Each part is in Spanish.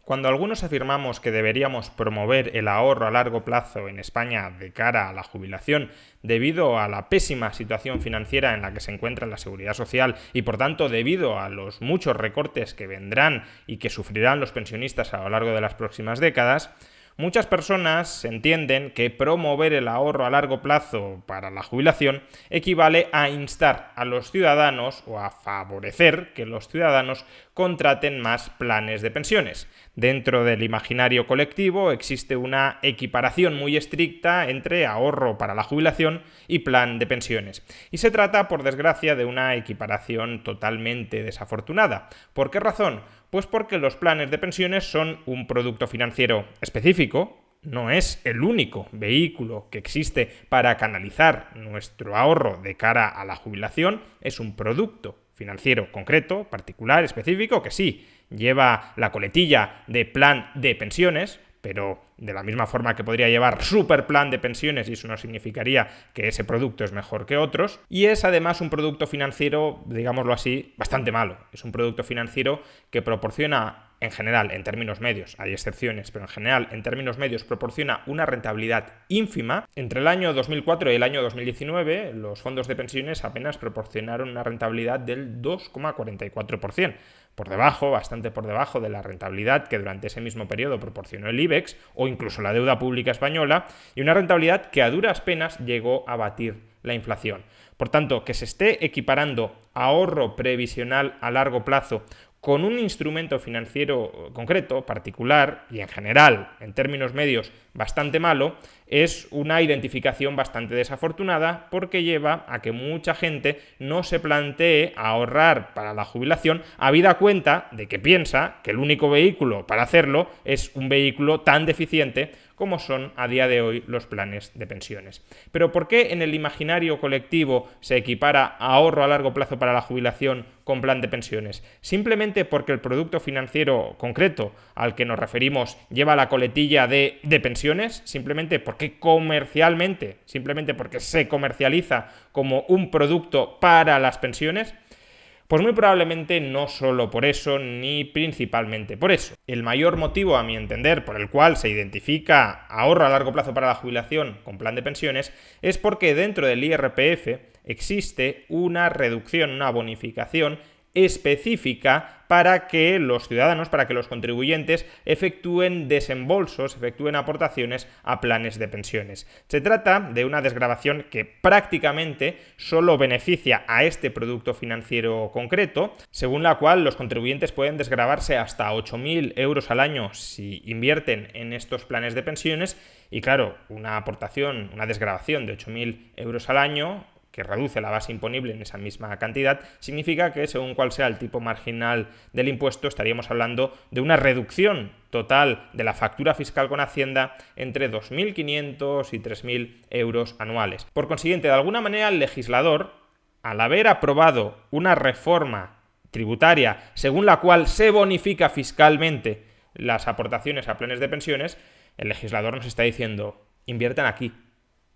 Cuando algunos afirmamos que deberíamos promover el ahorro a largo plazo en España de cara a la jubilación debido a la pésima situación financiera en la que se encuentra la Seguridad Social y por tanto debido a los muchos recortes que vendrán y que sufrirán los pensionistas a lo largo de las próximas décadas, muchas personas entienden que promover el ahorro a largo plazo para la jubilación equivale a instar a los ciudadanos o a favorecer que los ciudadanos contraten más planes de pensiones. Dentro del imaginario colectivo existe una equiparación muy estricta entre ahorro para la jubilación y plan de pensiones. Y se trata, por desgracia, de una equiparación totalmente desafortunada. ¿Por qué razón? Pues porque los planes de pensiones son un producto financiero específico, no es el único vehículo que existe para canalizar nuestro ahorro de cara a la jubilación, es un producto financiero concreto, particular, específico, que sí, lleva la coletilla de plan de pensiones, pero de la misma forma que podría llevar super plan de pensiones y eso no significaría que ese producto es mejor que otros, y es además un producto financiero, digámoslo así, bastante malo. Es un producto financiero que proporciona, en general, en términos medios, hay excepciones, pero en general, en términos medios, proporciona una rentabilidad ínfima. Entre el año 2004 y el año 2019, los fondos de pensiones apenas proporcionaron una rentabilidad del 2,44%. Por debajo, bastante por debajo de la rentabilidad que durante ese mismo periodo proporcionó el IBEX o incluso la deuda pública española, y una rentabilidad que a duras penas llegó a batir la inflación. Por tanto, que se esté equiparando ahorro previsional a largo plazo con un instrumento financiero concreto, particular y en general, en términos medios, bastante malo, es una identificación bastante desafortunada porque lleva a que mucha gente no se plantee ahorrar para la jubilación habida cuenta de que piensa que el único vehículo para hacerlo es un vehículo tan deficiente como son a día de hoy los planes de pensiones. Pero ¿por qué en el imaginario colectivo se equipara ahorro a largo plazo para la jubilación con plan de pensiones? Simplemente porque el producto financiero concreto al que nos referimos lleva la coletilla de pensiones, simplemente porque comercialmente, simplemente porque se comercializa como un producto para las pensiones. Pues muy probablemente no solo por eso, ni principalmente por eso. El mayor motivo, a mi entender, por el cual se identifica ahorro a largo plazo para la jubilación con plan de pensiones, es porque dentro del IRPF existe una reducción, una bonificación específica para que los ciudadanos, para que los contribuyentes efectúen desembolsos, efectúen aportaciones a planes de pensiones. Se trata de una desgravación que prácticamente solo beneficia a este producto financiero concreto, según la cual los contribuyentes pueden desgravarse hasta 8.000 euros al año si invierten en estos planes de pensiones y claro, una aportación, una desgravación de 8.000 euros al año que reduce la base imponible en esa misma cantidad, significa que según cuál sea el tipo marginal del impuesto, estaríamos hablando de una reducción total de la factura fiscal con Hacienda entre 2.500 y 3.000 euros anuales. Por consiguiente, de alguna manera el legislador, al haber aprobado una reforma tributaria según la cual se bonifica fiscalmente las aportaciones a planes de pensiones, el legislador nos está diciendo, inviertan aquí.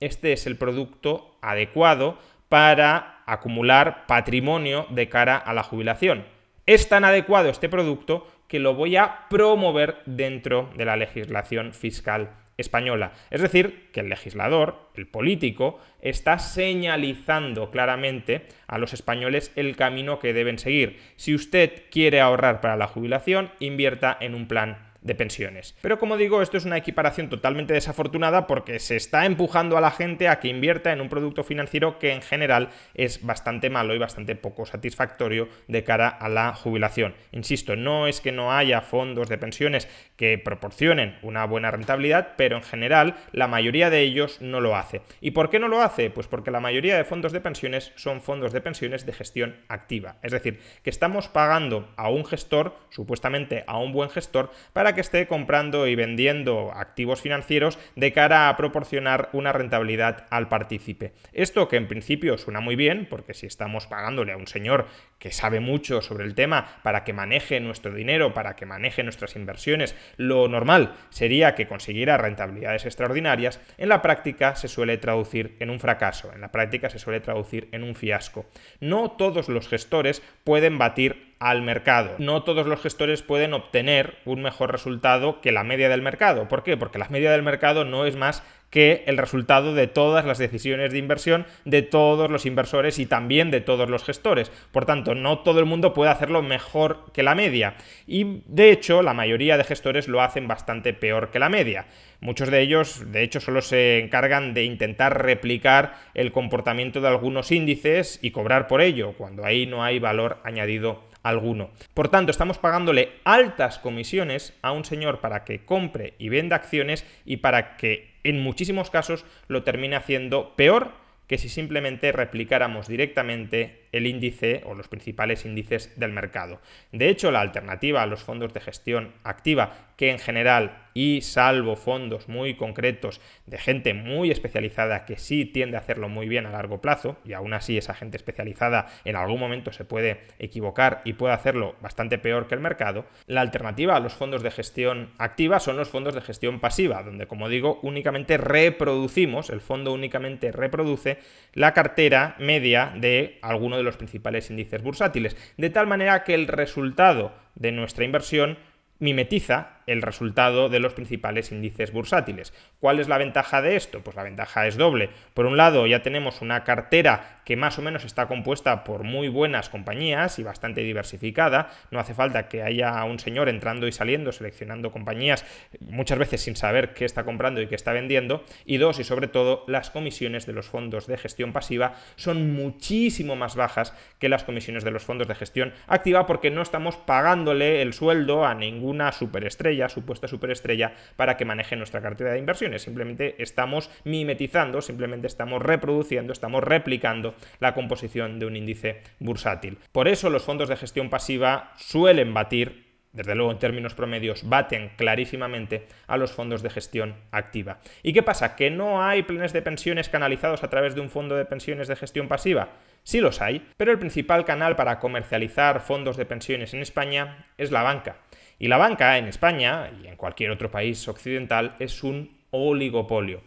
Este es el producto adecuado para acumular patrimonio de cara a la jubilación. Es tan adecuado este producto que lo voy a promover dentro de la legislación fiscal española. Es decir, que el legislador, el político, está señalizando claramente a los españoles el camino que deben seguir. Si usted quiere ahorrar para la jubilación, invierta en un plan de pensiones. Pero como digo, esto es una equiparación totalmente desafortunada porque se está empujando a la gente a que invierta en un producto financiero que en general es bastante malo y bastante poco satisfactorio de cara a la jubilación. Insisto, no es que no haya fondos de pensiones que proporcionen una buena rentabilidad, pero en general la mayoría de ellos no lo hace. ¿Y por qué no lo hace? Pues porque la mayoría de fondos de pensiones son fondos de pensiones de gestión activa. Es decir, que estamos pagando a un gestor, supuestamente a un buen gestor, para que esté comprando y vendiendo activos financieros de cara a proporcionar una rentabilidad al partícipe. Esto que en principio suena muy bien, porque si estamos pagándole a un señor que sabe mucho sobre el tema, para que maneje nuestro dinero, para que maneje nuestras inversiones, lo normal sería que consiguiera rentabilidades extraordinarias, en la práctica se suele traducir en un fracaso, en la práctica se suele traducir en un fiasco. No todos los gestores pueden batir al mercado. No todos los gestores pueden obtener un mejor resultado que la media del mercado. ¿Por qué? Porque la media del mercado no es más que el resultado de todas las decisiones de inversión de todos los inversores y también de todos los gestores. Por tanto, no todo el mundo puede hacerlo mejor que la media. Y, de hecho, la mayoría de gestores lo hacen bastante peor que la media. Muchos de ellos, de hecho, solo se encargan de intentar replicar el comportamiento de algunos índices y cobrar por ello, cuando ahí no hay valor añadido alguno. Por tanto, estamos pagándole altas comisiones a un señor para que compre y venda acciones y para que en muchísimos casos lo termine haciendo peor que si simplemente replicáramos directamente el índice o los principales índices del mercado. De hecho, la alternativa a los fondos de gestión activa, que en general, y salvo fondos muy concretos de gente muy especializada que sí tiende a hacerlo muy bien a largo plazo, y aún así esa gente especializada en algún momento se puede equivocar y puede hacerlo bastante peor que el mercado, la alternativa a los fondos de gestión activa son los fondos de gestión pasiva, donde, como digo, únicamente reproducimos, el fondo únicamente reproduce la cartera media de alguno de los principales índices bursátiles, de tal manera que el resultado de nuestra inversión mimetiza el resultado de los principales índices bursátiles. ¿Cuál es la ventaja de esto? Pues la ventaja es doble. Por un lado, ya tenemos una cartera que más o menos está compuesta por muy buenas compañías y bastante diversificada. No hace falta que haya un señor entrando y saliendo, seleccionando compañías, muchas veces sin saber qué está comprando y qué está vendiendo. Y dos, y sobre todo, las comisiones de los fondos de gestión pasiva son muchísimo más bajas que las comisiones de los fondos de gestión activa, porque no estamos pagándole el sueldo a ninguna supuesta superestrella, para que maneje nuestra cartera de inversiones. Simplemente estamos mimetizando, simplemente estamos reproduciendo, estamos replicando la composición de un índice bursátil. Por eso los fondos de gestión pasiva suelen batir, desde luego en términos promedios, baten clarísimamente a los fondos de gestión activa. ¿Y qué pasa? ¿Que no hay planes de pensiones canalizados a través de un fondo de pensiones de gestión pasiva? Sí los hay, pero el principal canal para comercializar fondos de pensiones en España es la banca. Y la banca en España y en cualquier otro país occidental es un oligopolio.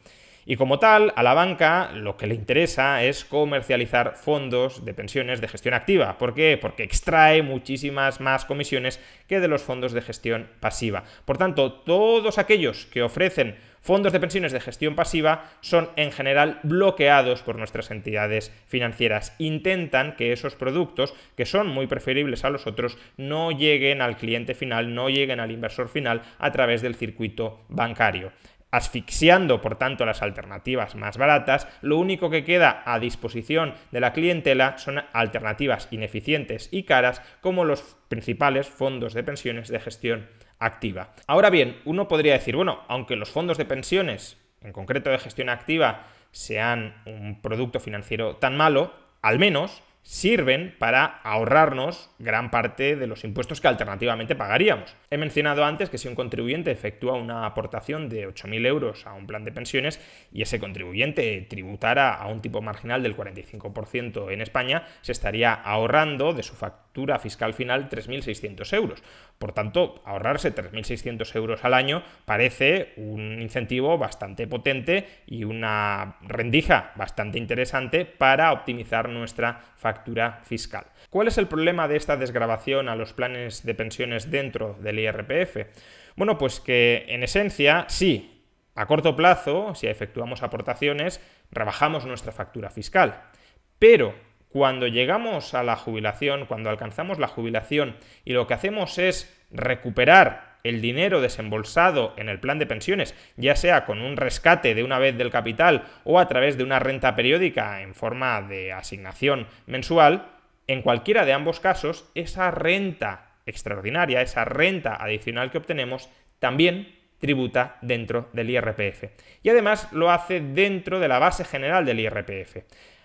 Y como tal, a la banca lo que le interesa es comercializar fondos de pensiones de gestión activa. ¿Por qué? Porque extrae muchísimas más comisiones que de los fondos de gestión pasiva. Por tanto, todos aquellos que ofrecen fondos de pensiones de gestión pasiva son en general bloqueados por nuestras entidades financieras. Intentan que esos productos, que son muy preferibles a los otros, no lleguen al cliente final, no lleguen al inversor final a través del circuito bancario. Asfixiando, por tanto, las alternativas más baratas, lo único que queda a disposición de la clientela son alternativas ineficientes y caras, como los principales fondos de pensiones de gestión activa. Ahora bien, uno podría decir, bueno, aunque los fondos de pensiones, en concreto de gestión activa, sean un producto financiero tan malo, al menos sirven para ahorrarnos gran parte de los impuestos que alternativamente pagaríamos. He mencionado antes que si un contribuyente efectúa una aportación de 8.000 euros a un plan de pensiones y ese contribuyente tributara a un tipo marginal del 45% en España, se estaría ahorrando de su factura fiscal final 3.600 euros. Por tanto, ahorrarse 3.600 euros al año parece un incentivo bastante potente y una rendija bastante interesante para optimizar nuestra factura fiscal. ¿Cuál es el problema de esta desgravación a los planes de pensiones dentro del IRPF? Bueno, pues que en esencia, sí, a corto plazo, si efectuamos aportaciones, rebajamos nuestra factura fiscal. Pero cuando llegamos a la jubilación, cuando alcanzamos la jubilación y lo que hacemos es recuperar el dinero desembolsado en el plan de pensiones, ya sea con un rescate de una vez del capital o a través de una renta periódica en forma de asignación mensual, en cualquiera de ambos casos, esa renta extraordinaria, esa renta adicional que obtenemos, también tributa dentro del IRPF. Y además lo hace dentro de la base general del IRPF.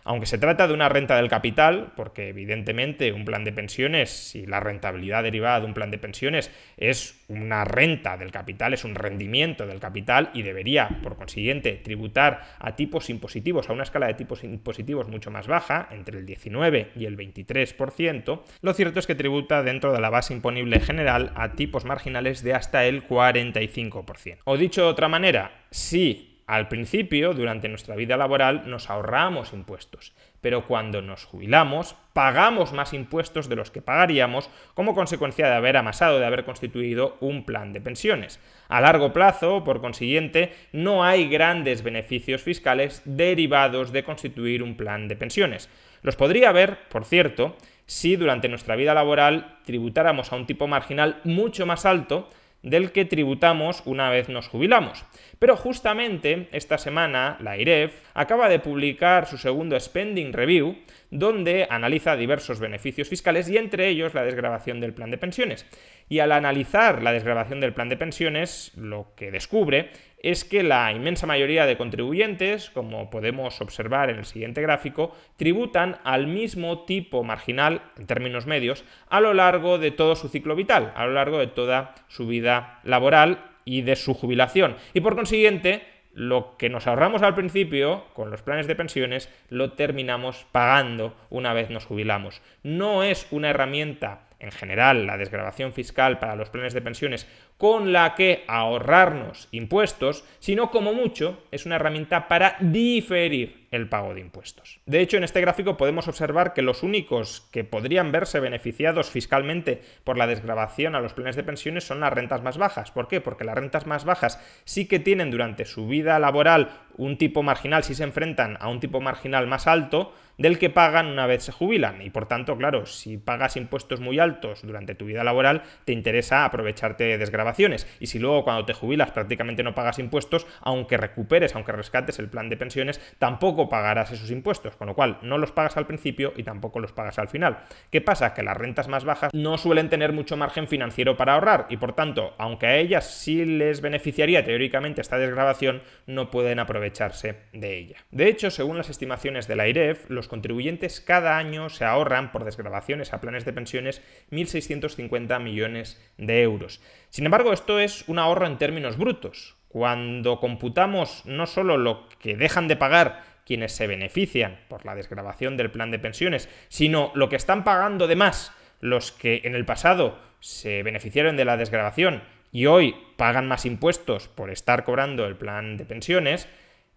Aunque se trata de una renta del capital, porque evidentemente un plan de pensiones y la rentabilidad derivada de un plan de pensiones es una renta del capital, es un rendimiento del capital y debería, por consiguiente, tributar a tipos impositivos, a una escala de tipos impositivos mucho más baja, entre el 19 y el 23%, lo cierto es que tributa dentro de la base imponible general a tipos marginales de hasta el 45%. O dicho de otra manera, si al principio, durante nuestra vida laboral, nos ahorramos impuestos, pero cuando nos jubilamos, pagamos más impuestos de los que pagaríamos como consecuencia de haber amasado, de haber constituido un plan de pensiones. A largo plazo, por consiguiente, no hay grandes beneficios fiscales derivados de constituir un plan de pensiones. Los podría haber, por cierto, si durante nuestra vida laboral tributáramos a un tipo marginal mucho más alto del que tributamos una vez nos jubilamos. Pero justamente esta semana la AIREF acaba de publicar su segundo Spending Review, donde analiza diversos beneficios fiscales y entre ellos la desgravación del plan de pensiones. Y al analizar la desgravación del plan de pensiones, lo que descubre es que la inmensa mayoría de contribuyentes, como podemos observar en el siguiente gráfico, tributan al mismo tipo marginal, en términos medios, a lo largo de todo su ciclo vital, a lo largo de toda su vida laboral y de su jubilación. Y por consiguiente, lo que nos ahorramos al principio con los planes de pensiones lo terminamos pagando una vez nos jubilamos. No es una herramienta en general, la desgravación fiscal para los planes de pensiones con la que ahorrarnos impuestos, sino como mucho es una herramienta para diferir el pago de impuestos. De hecho, en este gráfico podemos observar que los únicos que podrían verse beneficiados fiscalmente por la desgravación a los planes de pensiones son las rentas más bajas. ¿Por qué? Porque las rentas más bajas sí que tienen durante su vida laboral un tipo marginal, si se enfrentan a un tipo marginal más alto del que pagan una vez se jubilan. Y por tanto, claro, si pagas impuestos muy altos durante tu vida laboral, te interesa aprovecharte de desgravaciones. Y si luego cuando te jubilas prácticamente no pagas impuestos, aunque recuperes, aunque rescates el plan de pensiones, tampoco pagarás esos impuestos. Con lo cual, no los pagas al principio y tampoco los pagas al final. ¿Qué pasa? Que las rentas más bajas no suelen tener mucho margen financiero para ahorrar y por tanto, aunque a ellas sí les beneficiaría teóricamente esta desgravación, no pueden aprovecharse de ella. De hecho, según las estimaciones de la AIREF, los contribuyentes cada año se ahorran por desgravaciones a planes de pensiones 1.650 millones de euros. Sin embargo, esto es un ahorro en términos brutos. Cuando computamos no solo lo que dejan de pagar quienes se benefician por la desgravación del plan de pensiones, sino lo que están pagando de más los que en el pasado se beneficiaron de la desgravación y hoy pagan más impuestos por estar cobrando el plan de pensiones,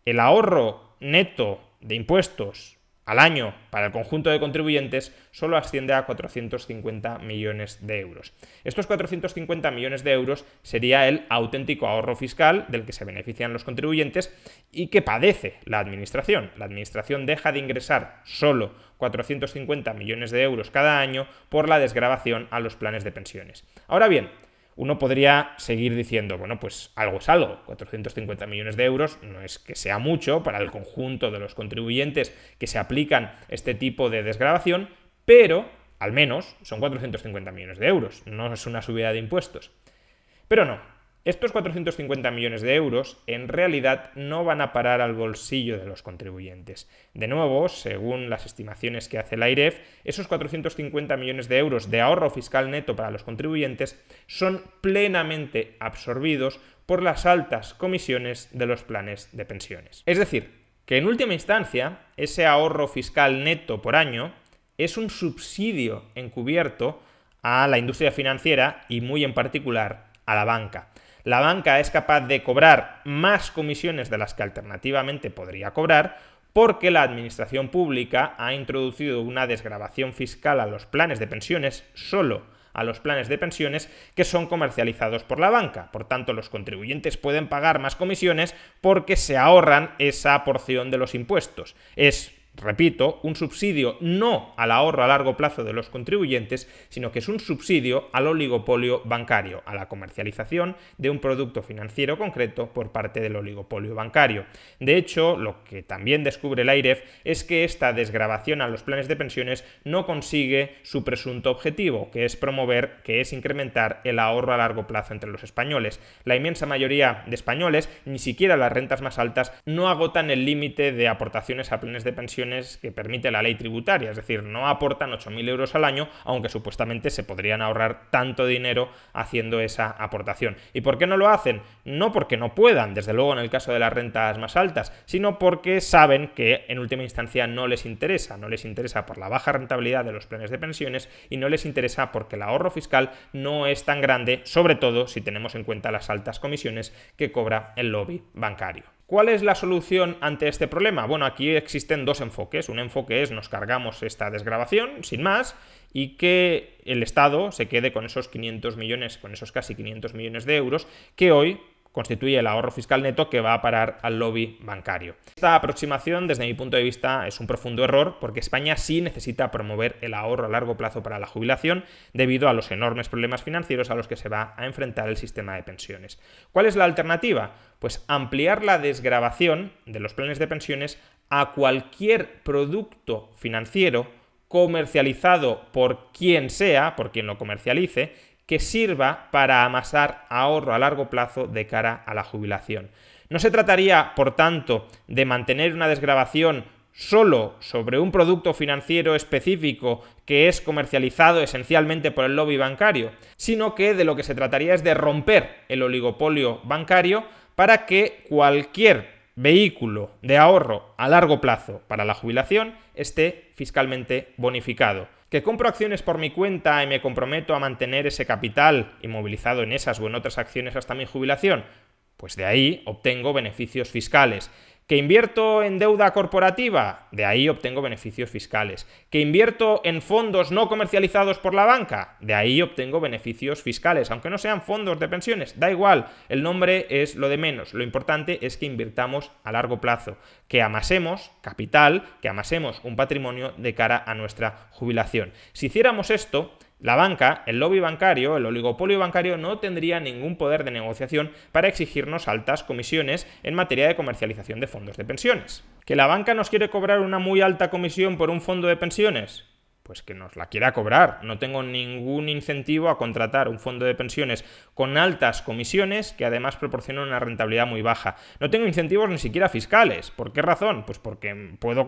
el ahorro neto de impuestos al año para el conjunto de contribuyentes solo asciende a 450 millones de euros. Estos 450 millones de euros sería el auténtico ahorro fiscal del que se benefician los contribuyentes y que padece la Administración. La Administración deja de ingresar solo 450 millones de euros cada año por la desgravación a los planes de pensiones. Ahora bien, uno podría seguir diciendo, bueno, pues algo es algo, 450 millones de euros no es que sea mucho para el conjunto de los contribuyentes que se aplican este tipo de desgravación, pero al menos son 450 millones de euros, no es una subida de impuestos. Pero no, estos 450 millones de euros en realidad no van a parar al bolsillo de los contribuyentes. De nuevo, según las estimaciones que hace la AIREF, esos 450 millones de euros de ahorro fiscal neto para los contribuyentes son plenamente absorbidos por las altas comisiones de los planes de pensiones. Es decir, que en última instancia, ese ahorro fiscal neto por año es un subsidio encubierto a la industria financiera y muy en particular a la banca. La banca es capaz de cobrar más comisiones de las que alternativamente podría cobrar porque la administración pública ha introducido una desgravación fiscal a los planes de pensiones, solo a los planes de pensiones que son comercializados por la banca. Por tanto, los contribuyentes pueden pagar más comisiones porque se ahorran esa porción de los impuestos. Es, repito, un subsidio no al ahorro a largo plazo de los contribuyentes, sino que es un subsidio al oligopolio bancario, a la comercialización de un producto financiero concreto por parte del oligopolio bancario. De hecho, lo que también descubre la AIREF es que esta desgravación a los planes de pensiones no consigue su presunto objetivo, que es incrementar el ahorro a largo plazo entre los españoles. La inmensa mayoría de españoles, ni siquiera las rentas más altas, no agotan el límite de aportaciones a planes de pensiones pensiones que permite la ley tributaria, es decir, no aportan 8.000 euros al año, aunque supuestamente se podrían ahorrar tanto dinero haciendo esa aportación. ¿Y por qué no lo hacen? No porque no puedan, desde luego en el caso de las rentas más altas, sino porque saben que en última instancia no les interesa por la baja rentabilidad de los planes de pensiones y no les interesa porque el ahorro fiscal no es tan grande, sobre todo si tenemos en cuenta las altas comisiones que cobra el lobby bancario. ¿Cuál es la solución ante este problema? Bueno, aquí existen dos enfoques. Un enfoque es nos cargamos esta desgravación, sin más, y que el Estado se quede con esos 500 millones, con esos casi 500 millones de euros que hoy constituye el ahorro fiscal neto que va a parar al lobby bancario. Esta aproximación, desde mi punto de vista, es un profundo error porque España sí necesita promover el ahorro a largo plazo para la jubilación debido a los enormes problemas financieros a los que se va a enfrentar el sistema de pensiones. ¿Cuál es la alternativa? Pues ampliar la desgravación de los planes de pensiones a cualquier producto financiero comercializado por quien sea, por quien lo comercialice, que sirva para amasar ahorro a largo plazo de cara a la jubilación. No se trataría, por tanto, de mantener una desgravación solo sobre un producto financiero específico que es comercializado esencialmente por el lobby bancario, sino que de lo que se trataría es de romper el oligopolio bancario para que cualquier vehículo de ahorro a largo plazo para la jubilación esté fiscalmente bonificado. ¿Que compro acciones por mi cuenta y me comprometo a mantener ese capital inmovilizado en esas o en otras acciones hasta mi jubilación? Pues de ahí obtengo beneficios fiscales. ¿Que invierto en deuda corporativa? De ahí obtengo beneficios fiscales. ¿Que invierto en fondos no comercializados por la banca? De ahí obtengo beneficios fiscales. Aunque no sean fondos de pensiones, da igual, el nombre es lo de menos. Lo importante es que invirtamos a largo plazo, que amasemos capital, que amasemos un patrimonio de cara a nuestra jubilación. Si hiciéramos esto, la banca, el lobby bancario, el oligopolio bancario no tendría ningún poder de negociación para exigirnos altas comisiones en materia de comercialización de fondos de pensiones. ¿Que la banca nos quiere cobrar una muy alta comisión por un fondo de pensiones? Pues que nos la quiera cobrar. No tengo ningún incentivo a contratar un fondo de pensiones con altas comisiones que además proporcionan una rentabilidad muy baja. No tengo incentivos ni siquiera fiscales. ¿Por qué razón? Pues porque puedo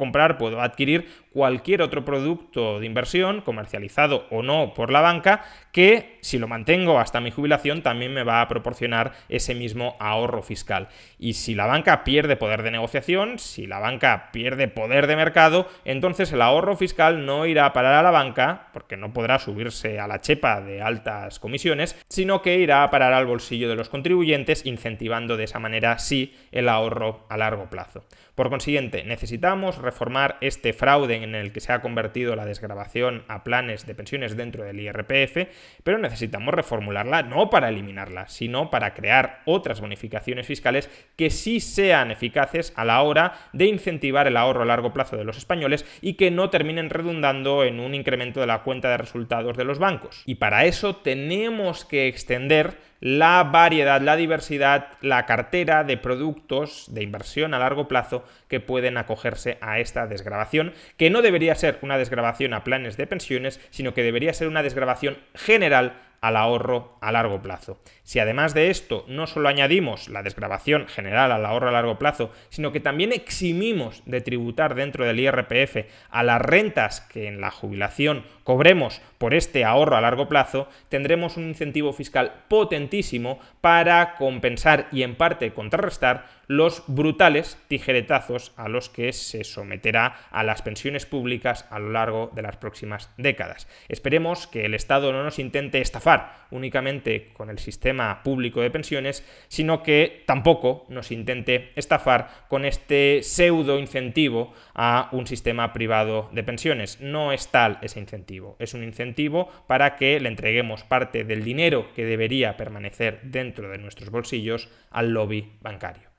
adquirir cualquier otro producto de inversión, comercializado o no por la banca, que si lo mantengo hasta mi jubilación también me va a proporcionar ese mismo ahorro fiscal. Y si la banca pierde poder de negociación, si la banca pierde poder de mercado, entonces el ahorro fiscal no irá a parar a la banca, porque no podrá subirse a la chepa de altas comisiones, sino que irá a parar al bolsillo de los contribuyentes, incentivando de esa manera sí el ahorro a largo plazo. Por consiguiente, necesitamos reformar este fraude en el que se ha convertido la desgravación a planes de pensiones dentro del IRPF, pero necesitamos reformularla no para eliminarla, sino para crear otras bonificaciones fiscales que sí sean eficaces a la hora de incentivar el ahorro a largo plazo de los españoles y que no terminen redundando en un incremento de la cuenta de resultados de los bancos. Y para eso tenemos que extender la variedad, la diversidad, la cartera de productos de inversión a largo plazo que pueden acogerse a esta desgravación, que no debería ser una desgravación a planes de pensiones, sino que debería ser una desgravación general al ahorro a largo plazo. Si además de esto no solo añadimos la desgravación general al ahorro a largo plazo, sino que también eximimos de tributar dentro del IRPF a las rentas que en la jubilación cobremos por este ahorro a largo plazo, tendremos un incentivo fiscal potentísimo para compensar y en parte contrarrestar los brutales tijeretazos a los que se someterá a las pensiones públicas a lo largo de las próximas décadas. Esperemos que el Estado no nos intente estafar únicamente con el sistema público de pensiones, sino que tampoco nos intente estafar con este pseudo incentivo a un sistema privado de pensiones. No es tal ese incentivo, es un incentivo para que le entreguemos parte del dinero que debería permanecer dentro de nuestros bolsillos al lobby bancario.